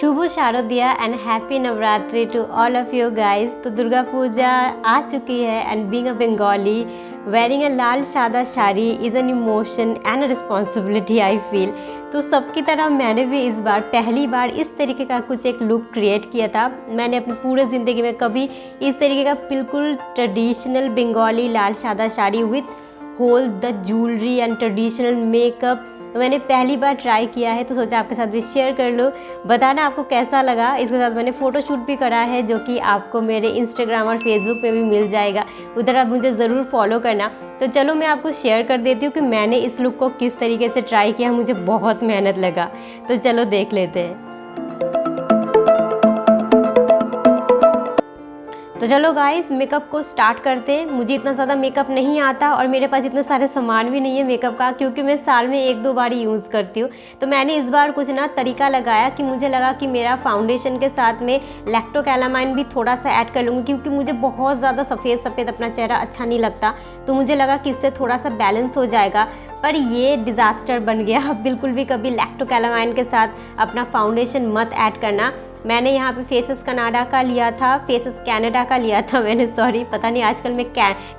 शुभ शारदिया and happy Navratri to all of you guys. तो दुर्गा पूजा आ चुकी है and being a Bengali wearing a lal सादा sari is an emotion and a responsibility I feel. तो सबकी तरह मैंने भी इस बार पहली बार इस तरीके का कुछ एक लुक क्रिएट किया था। मैंने अपनी पूरे ज़िंदगी में कभी इस तरीके का बिल्कुल ट्रेडिशनल बंगाली लाल सादा sari with whole the jewellery and traditional makeup मैंने पहली बार ट्राई किया है। तो सोचा आपके साथ भी शेयर कर लूँ, बताना आपको कैसा लगा। इसके साथ मैंने फ़ोटोशूट भी करा है जो कि आपको मेरे इंस्टाग्राम और फेसबुक पे भी मिल जाएगा, उधर आप मुझे ज़रूर फॉलो करना। तो चलो मैं आपको शेयर कर देती हूँ कि मैंने इस लुक को किस तरीके से ट्राई किया, मुझे बहुत मेहनत लगा। तो चलो देख लेते हैं। तो चलो गाइस मेकअप को स्टार्ट करते हैं। मुझे इतना ज़्यादा मेकअप नहीं आता और मेरे पास इतने सारे सामान भी नहीं है मेकअप का, क्योंकि मैं साल में 1-2 बार ही यूज़ करती हूँ। तो मैंने इस बार कुछ ना तरीका लगाया कि मुझे लगा कि मेरा फाउंडेशन के साथ में लैक्टोकैलामाइन भी थोड़ा सा ऐड कर लूँगी, क्योंकि मुझे बहुत ज़्यादा सफ़ेद अपना चेहरा अच्छा नहीं लगता। तो मुझे लगा कि इससे थोड़ा सा बैलेंस हो जाएगा, पर ये डिज़ास्टर बन गया। बिल्कुल भी कभी लैक्टोकैलामाइन के साथ अपना फाउंडेशन मत ऐड करना। मैंने यहाँ पे फेसेस कनाडा का लिया था, फेसेस कनाडा का लिया था मैंने, सॉरी पता नहीं आजकल मैं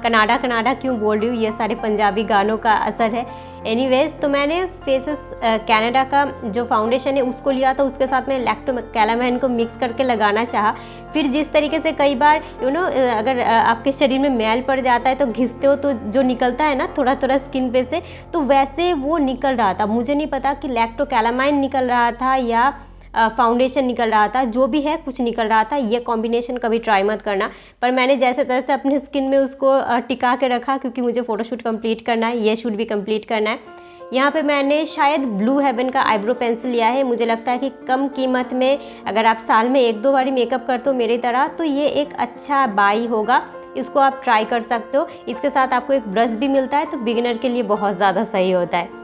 कनाडा क्यों बोल रही हूँ, ये सारे पंजाबी गानों का असर है। एनीवेज तो मैंने फेसेस कनाडा का जो फाउंडेशन है उसको लिया था, उसके साथ में लैक्टोकैलामाइन को मिक्स करके लगाना चाहा। फिर जिस तरीके से कई बार अगर आपके शरीर में मैल पड़ जाता है तो घिसते हो तो जो निकलता है ना थोड़ा थोड़ा स्किन पे से, तो वैसे वो निकल रहा था। मुझे नहीं पता कि लैक्टोकैलामाइन निकल रहा था या फाउंडेशन निकल रहा था, जो भी है कुछ निकल रहा था। ये कॉम्बिनेशन कभी ट्राई मत करना। पर मैंने जैसे तैसे अपने स्किन में उसको टिका के रखा, क्योंकि मुझे फ़ोटोशूट कंप्लीट करना है, ये शूट भी कंप्लीट करना है। यहाँ पे मैंने शायद ब्लू हेवन का आईब्रो पेंसिल लिया है। मुझे लगता है कि कम कीमत में अगर आप साल में 1-2 बार मेकअप करते हो मेरी तरह, तो ये एक अच्छा बाई होगा, इसको आप ट्राई कर सकते हो। इसके साथ आपको एक ब्रश भी मिलता है, तो बिगिनर के लिए बहुत ज़्यादा सही होता है।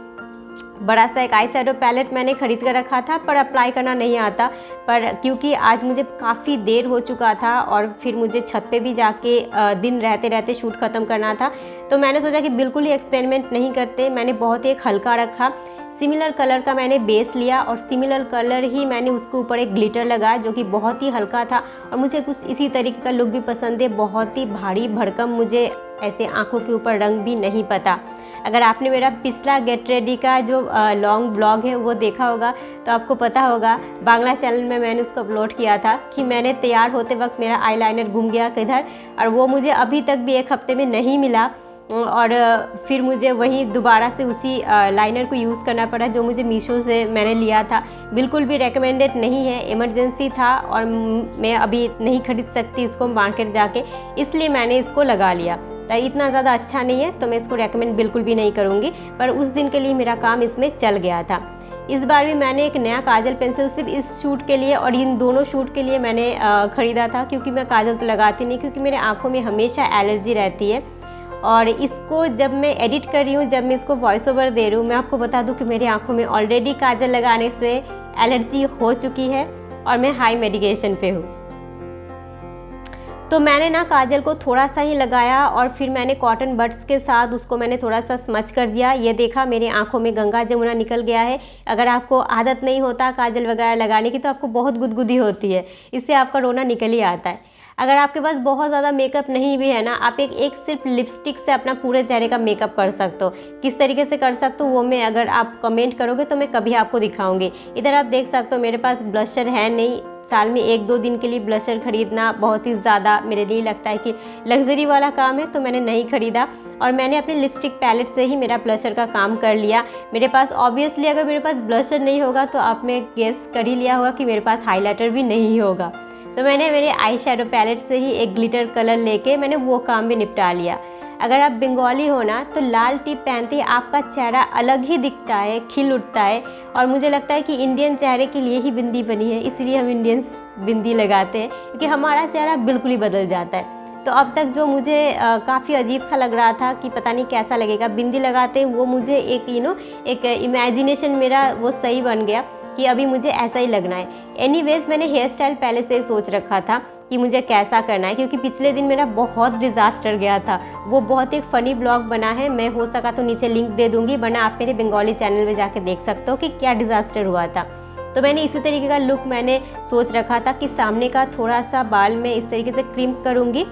बड़ा सा एक आई शैडो पैलेट मैंने ख़रीद कर रखा था, पर अप्लाई करना नहीं आता। पर क्योंकि आज मुझे काफ़ी देर हो चुका था और फिर मुझे छत पे भी जाके दिन रहते रहते शूट ख़त्म करना था, तो मैंने सोचा कि बिल्कुल ही एक्सपेरिमेंट नहीं करते। मैंने बहुत ही एक हल्का रखा, सिमिलर कलर का मैंने बेस लिया और सिमिलर कलर ही मैंने उसके ऊपर एक ग्लिटर लगाया जो कि बहुत ही हल्का था। और मुझे कुछ इसी तरीके का लुक भी पसंद है, बहुत ही भारी भड़कम, मुझे ऐसे आँखों के ऊपर रंग भी नहीं पता। अगर आपने मेरा पिछला गेट रेडी का जो लॉन्ग ब्लॉग है वो देखा होगा तो आपको पता होगा, बांग्ला चैनल में मैंने उसको अपलोड किया था कि मैंने तैयार होते वक्त मेरा आईलाइनर घूम गया किधर, और वो मुझे अभी तक भी 1 हफ्ते में नहीं मिला। और फिर मुझे वहीं दोबारा से उसी लाइनर को यूज़ करना पड़ा जो मुझे मीशो से मैंने लिया था। बिल्कुल भी रेकमेंडेड नहीं है, इमरजेंसी था और मैं अभी नहीं खरीद सकती इसको मार्केट जाके, इसलिए मैंने इसको लगा लिया। तो इतना ज़्यादा अच्छा नहीं है, तो मैं इसको रेकमेंड बिल्कुल भी नहीं करूँगी, पर उस दिन के लिए मेरा काम इसमें चल गया था। इस बार भी मैंने एक नया काजल पेंसिल सिर्फ इस शूट के लिए और इन दोनों शूट के लिए मैंने ख़रीदा था, क्योंकि मैं काजल तो लगाती नहीं, क्योंकि मेरे आँखों में हमेशा एलर्जी रहती है। और इसको जब मैं एडिट कर रही हूँ, जब मैं इसको वॉइस ओवर दे रही हूँ, मैं आपको बता दूँ कि मेरी आँखों में ऑलरेडी काजल लगाने से एलर्जी हो चुकी है और मैं हाई मेडिकेशन पे हूँ। तो मैंने ना काजल को थोड़ा सा ही लगाया और फिर मैंने कॉटन बड्स के साथ उसको मैंने थोड़ा सा स्मच कर दिया। ये देखा मेरी आंखों में गंगा जमुना निकल गया है। अगर आपको आदत नहीं होता काजल वगैरह लगाने की तो आपको बहुत गुदगुदी होती है, इससे आपका रोना निकल ही आता है। अगर आपके पास बहुत ज़्यादा मेकअप नहीं भी है ना, आप एक सिर्फ लिपस्टिक से अपना पूरे चेहरे का मेकअप कर सकते हो। किस तरीके से कर सकते हो वो मैं, अगर आप कमेंट करोगे तो मैं कभी आपको दिखाऊंगी। इधर आप देख सकते हो मेरे पास ब्लशर है नहीं, साल में 1-2 दिन के लिए ब्लशर ख़रीदना बहुत ही ज़्यादा मेरे लिए लगता है कि लग्जरी वाला काम है, तो मैंने नहीं ख़रीदा और मैंने अपने लिपस्टिक पैलेट से ही मेरा ब्लशर का काम कर लिया। मेरे पास ऑब्वियसली अगर मेरे पास ब्लशर नहीं होगा तो आपने गेस कर ही लिया होगा कि मेरे पास हाइलाइटर भी नहीं होगा। तो मैंने मेरे आई शैडो पैलेट से ही एक ग्लिटर कलर लेके मैंने वो काम भी निपटा लिया। अगर आप बंगाली हो ना तो लाल टिप पहनते ही आपका चेहरा अलग ही दिखता है, खिल उठता है। और मुझे लगता है कि इंडियन चेहरे के लिए ही बिंदी बनी है, इसलिए हम इंडियंस बिंदी लगाते हैं, क्योंकि हमारा चेहरा बिल्कुल ही बदल जाता है। तो अब तक जो मुझे काफ़ी अजीब सा लग रहा था कि पता नहीं कैसा लगेगा बिंदी लगाते, वो मुझे एक इमेजिनेशन मेरा वो सही बन गया कि अभी मुझे ऐसा ही लगना है। एनीवेज मैंने हेयर स्टाइल पहले से ही सोच रखा था कि मुझे कैसा करना है, क्योंकि पिछले दिन मेरा बहुत डिज़ास्टर गया था। वो बहुत एक फ़नी ब्लॉग बना है, मैं हो सका तो नीचे लिंक दे दूँगी, वरना आप मेरे बंगाली चैनल में जाके देख सकते हो कि क्या डिज़ास्टर हुआ था। तो मैंने इसी तरीके का लुक मैंने सोच रखा था कि सामने का थोड़ा सा बाल मैं इस तरीके से क्रिम्प करूँगी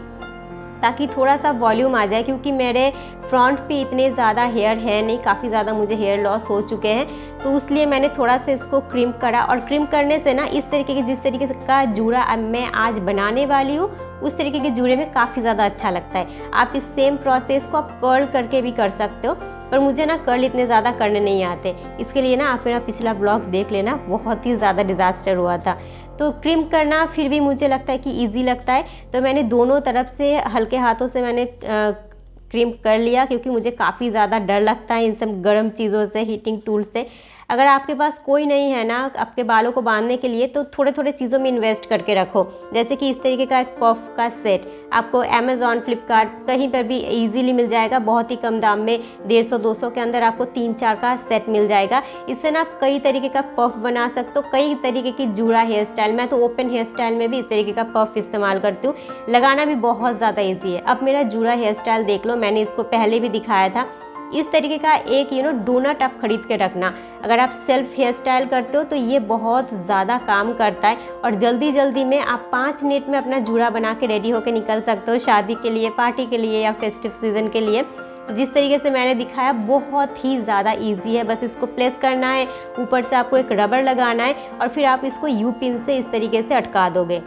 ताकि थोड़ा सा वॉल्यूम आ जाए, क्योंकि मेरे फ्रंट पे इतने ज़्यादा हेयर है नहीं, काफ़ी ज़्यादा मुझे हेयर लॉस हो चुके हैं, तो इसलिए मैंने थोड़ा सा इसको क्रिम्प करा। और क्रिम्प करने से ना इस तरीके के जिस तरीके का जूड़ा अब मैं आज बनाने वाली हूँ उस तरीके के जूड़े में काफ़ी ज़्यादा अच्छा लगता है। आप इस सेम प्रोसेस को आप कर्ल करके भी कर सकते हो, पर मुझे ना कर्ल इतने ज़्यादा करने नहीं आते, इसके लिए ना आप मेरा पिछला ब्लॉग देख लेना, बहुत ही ज़्यादा डिज़ास्टर हुआ था। तो क्रिम्प करना फिर भी मुझे लगता है कि इजी लगता है, तो मैंने दोनों तरफ से हल्के हाथों से मैंने क्रिम्प कर लिया, क्योंकि मुझे काफ़ी ज़्यादा डर लगता है इन सब गर्म चीज़ों से, हीटिंग टूल से। अगर आपके पास कोई नहीं है ना आपके बालों को बांधने के लिए, तो थोड़े थोड़े चीज़ों में इन्वेस्ट करके रखो, जैसे कि इस तरीके का एक पफ का सेट आपको अमेज़ॉन, फ्लिपकार्ट कहीं पर भी इजीली मिल जाएगा, बहुत ही कम दाम में 150-200 के अंदर आपको 3-4 का सेट मिल जाएगा। इससे ना आप कई तरीके का पफ बना सकते हो, कई तरीके की जूड़ा हेयर स्टाइल। मैं तो ओपन हेयर स्टाइल में भी इस तरीके का पफ इस्तेमाल करती हूँ, लगाना भी बहुत ज़्यादा ईजी है। अब मेरा जूड़ा हेयर स्टाइल देख लो, मैंने इसको पहले भी दिखाया था। इस तरीके का एक डोनट आप खरीद के रखना। अगर आप सेल्फ हेयर स्टाइल करते हो तो ये बहुत ज़्यादा काम करता है, और जल्दी जल्दी में आप 5 मिनट में अपना जूड़ा बना के रेडी होकर निकल सकते हो, शादी के लिए, पार्टी के लिए या फेस्टिव सीजन के लिए। जिस तरीके से मैंने दिखाया बहुत ही ज़्यादा इजी है, बस इसको प्लेस करना है, ऊपर से आपको एक रबर लगाना है और फिर आप इसको यू पिन से इस तरीके से अटका दोगे।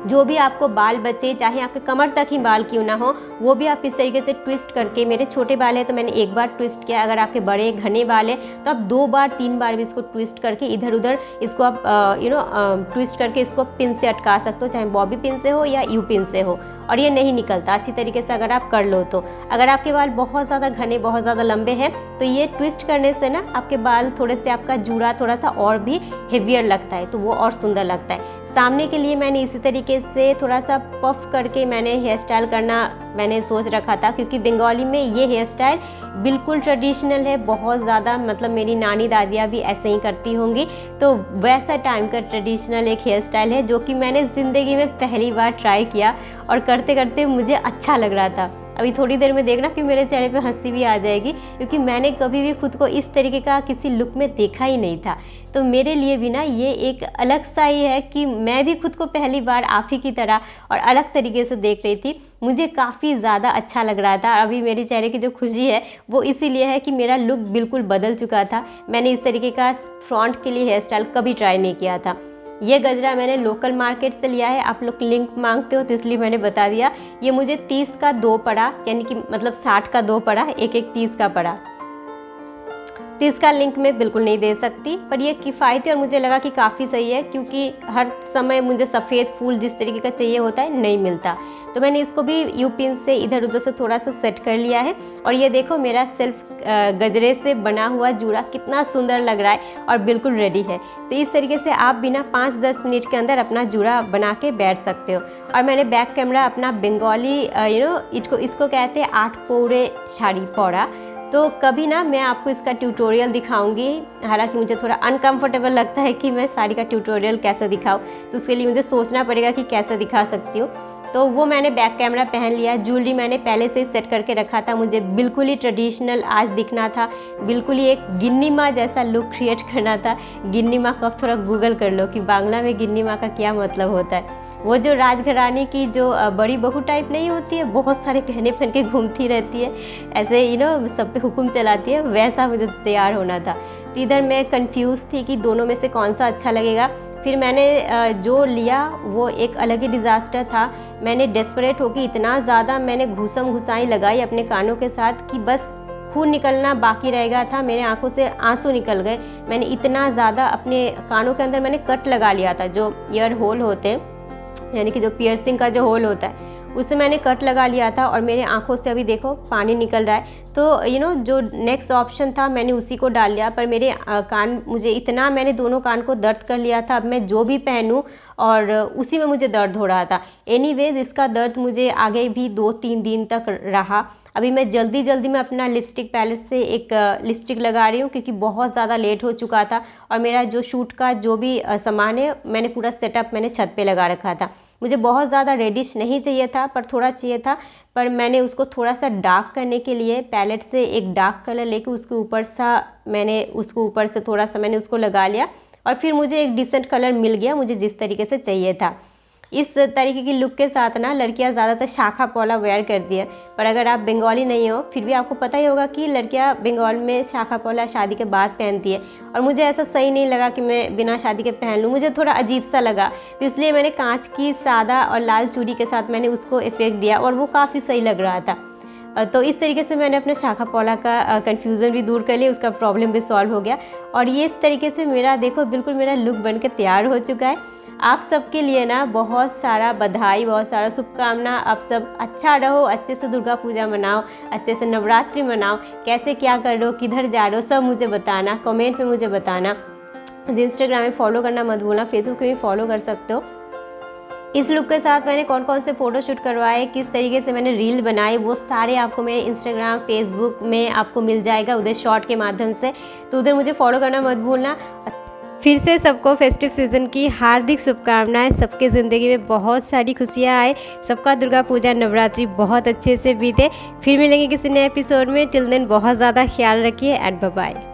जो भी आपको बाल बचे, चाहे आपके कमर तक ही बाल क्यों ना हो, वो भी आप इस तरीके से ट्विस्ट करके, मेरे छोटे बाल है तो मैंने एक बार ट्विस्ट किया, अगर आपके बड़े घने बाल है तो आप 2 बार 3 बार भी इसको ट्विस्ट करके इधर उधर इसको आप ट्विस्ट करके इसको पिन से अटका सकते हो, चाहे बॉबी पिन से हो या यू पिन से हो, और ये नहीं निकलता अच्छी तरीके से अगर आप कर लो तो। अगर आपके बाल बहुत ज़्यादा घने, बहुत ज़्यादा लंबे हैं तो ये ट्विस्ट करने से ना आपके बाल थोड़े से, आपका जूड़ा थोड़ा सा और भी हेवियर लगता है, तो वो और सुंदर लगता है। सामने के लिए मैंने इसी तरीके से थोड़ा सा पफ करके मैंने हेयर स्टाइल करना मैंने सोच रखा था, क्योंकि बंगाली में ये हेयर स्टाइल बिल्कुल ट्रेडिशनल है, बहुत ज़्यादा, मतलब मेरी नानी दादियाँ भी ऐसे ही करती होंगी, तो वैसा टाइम का ट्रेडिशनल एक हेयर स्टाइल है जो कि मैंने ज़िंदगी में पहली बार ट्राई किया और करते करते मुझे अच्छा लग रहा था। अभी थोड़ी देर में देखना कि मेरे चेहरे पे हंसी भी आ जाएगी, क्योंकि मैंने कभी भी खुद को इस तरीके का किसी लुक में देखा ही नहीं था। तो मेरे लिए भी ना ये एक अलग सा ही है कि मैं भी खुद को पहली बार आप ही की तरह और अलग तरीके से देख रही थी। मुझे काफ़ी ज़्यादा अच्छा लग रहा था। अभी मेरे चेहरे की जो खुशी है वो इसीलिए है कि मेरा लुक बिल्कुल बदल चुका था। मैंने इस तरीके का फ्रंट के लिए हेयर स्टाइल कभी ट्राई नहीं किया था। ये गजरा मैंने लोकल मार्केट से लिया है, आप लोग लिंक मांगते हो तो इसलिए मैंने बता दिया। ये मुझे 30 का 2 पड़ा, यानी कि मतलब 60 का 2 पड़ा, एक 30 का पड़ा। 30 का लिंक मैं बिल्कुल नहीं दे सकती, पर ये किफ़ायती और मुझे लगा कि काफ़ी सही है, क्योंकि हर समय मुझे सफ़ेद फूल जिस तरीके का चाहिए होता है नहीं मिलता। तो मैंने इसको भी यू पिन से इधर उधर से थोड़ा सा सेट कर लिया है, और ये देखो मेरा सेल्फ गजरे से बना हुआ जूड़ा कितना सुंदर लग रहा है और बिल्कुल रेडी है। तो इस तरीके से आप बिना 5-10 मिनट के अंदर अपना जूड़ा बना के बैठ सकते हो। और मैंने बैक कैमरा अपना बंगाली इसको कहते हैं 8 पौरे शाड़ी पौड़ा, तो कभी ना मैं आपको इसका ट्यूटोरियल दिखाऊंगी। हालांकि मुझे थोड़ा अनकंफर्टेबल लगता है कि मैं साड़ी का ट्यूटोरियल कैसे दिखाऊं, तो उसके लिए मुझे सोचना पड़ेगा कि कैसे दिखा सकती हूँ। तो वो मैंने बैक कैमरा पहन लिया। ज्वेलरी मैंने पहले से ही सेट करके रखा था, मुझे बिल्कुल ही ट्रेडिशनल आज दिखना था, बिल्कुल ही एक गिन्नी माँ जैसा लुक क्रिएट करना था। गिन्नी माँ को आप थोड़ा गूगल कर लो कि बांग्ला में गिन्नी माँ का क्या मतलब होता है। वो जो राजघरानी की जो बड़ी बहू टाइप नहीं होती है, बहुत सारे गहने पहन के घूमती रहती है, ऐसे सब पे हुक्म चलाती है, वैसा मुझे तैयार होना था। तो इधर मैं कंफ्यूज थी कि दोनों में से कौन सा अच्छा लगेगा। फिर मैंने जो लिया वो एक अलग ही डिज़ास्टर था। मैंने डेस्परेट होकर इतना ज़्यादा मैंने घुसम घुसाई लगाई अपने कानों के साथ कि बस खून निकलना बाकी रह गया था, मेरे आंखों से आंसू निकल गए। मैंने इतना ज़्यादा अपने कानों के अंदर मैंने कट लगा लिया था, जो ईयर होल होते हैं, यानी कि जो पियर्सिंग का जो होल होता है उससे मैंने कट लगा लिया था, और मेरे आंखों से अभी देखो पानी निकल रहा है। तो जो नेक्स्ट ऑप्शन था मैंने उसी को डाल लिया, पर मेरे कान, मुझे इतना मैंने दोनों कान को दर्द कर लिया था, अब मैं जो भी पहनूं और उसी में मुझे दर्द हो रहा था। एनीवेज इसका दर्द मुझे आगे भी 2-3 दिन तक रहा। अभी मैं जल्दी में अपना लिपस्टिक पैलेट से एक लिपस्टिक लगा रही हूँ, क्योंकि बहुत ज़्यादा लेट हो चुका था, और मेरा जो शूट का जो भी सामान है मैंने पूरा सेटअप मैंने छत पे लगा रखा था। मुझे बहुत ज़्यादा रेडिश नहीं चाहिए था, पर थोड़ा चाहिए था, पर मैंने उसको थोड़ा सा डार्क करने के लिए पैलेट से एक डार्क कलर लेके उसके ऊपर से थोड़ा सा मैंने उसको लगा लिया। और फिर मुझे एक डिसेंट कलर मिल गया, मुझे जिस तरीके से चाहिए था। इस तरीके की लुक के साथ ना लड़कियां ज़्यादातर शाखा पौला वेयर करती है, पर अगर आप बंगाली नहीं हो फिर भी आपको पता ही होगा कि लड़कियां बंगाल में शाखा पौला शादी के बाद पहनती है। और मुझे ऐसा सही नहीं लगा कि मैं बिना शादी के पहन लूँ, मुझे थोड़ा अजीब सा लगा, तो इसलिए मैंने कांच की सादा और लाल चूड़ी के साथ मैंने उसको इफ़ेक्ट दिया और वो काफ़ी सही लग रहा था। तो इस तरीके से मैंने अपने शाखा पौला का कन्फ्यूज़न भी दूर कर लिया, उसका प्रॉब्लम भी सॉल्व हो गया। और ये इस तरीके से मेरा देखो बिल्कुल मेरा लुक बन के तैयार हो चुका है। आप सबके लिए ना बहुत सारा बधाई, बहुत सारा शुभकामना। आप सब अच्छा रहो, अच्छे से दुर्गा पूजा मनाओ, अच्छे से नवरात्रि मनाओ। कैसे क्या कर रहे हो, किधर जा रहे हो, सब मुझे बताना, कमेंट में मुझे बताना। मुझे इंस्टाग्राम में फॉलो करना मत भूलना, फेसबुक पे भी फॉलो कर सकते हो। इस लुक के साथ मैंने कौन कौन से फ़ोटोशूट करवाए, किस तरीके से मैंने रील बनाई, वो सारे आपको मेरे इंस्टाग्राम फेसबुक में आपको मिल जाएगा उधर शॉर्ट के माध्यम से, तो उधर मुझे फॉलो करना मत भूलना। फिर से सबको फेस्टिव सीज़न की हार्दिक शुभकामनाएं। सबके ज़िंदगी में बहुत सारी खुशियाँ आए, सबका दुर्गा पूजा नवरात्रि बहुत अच्छे से बीते। फिर मिलेंगे किसी नए एपिसोड में। टिल देन बहुत ज़्यादा ख्याल रखिए एंड बाय बाय।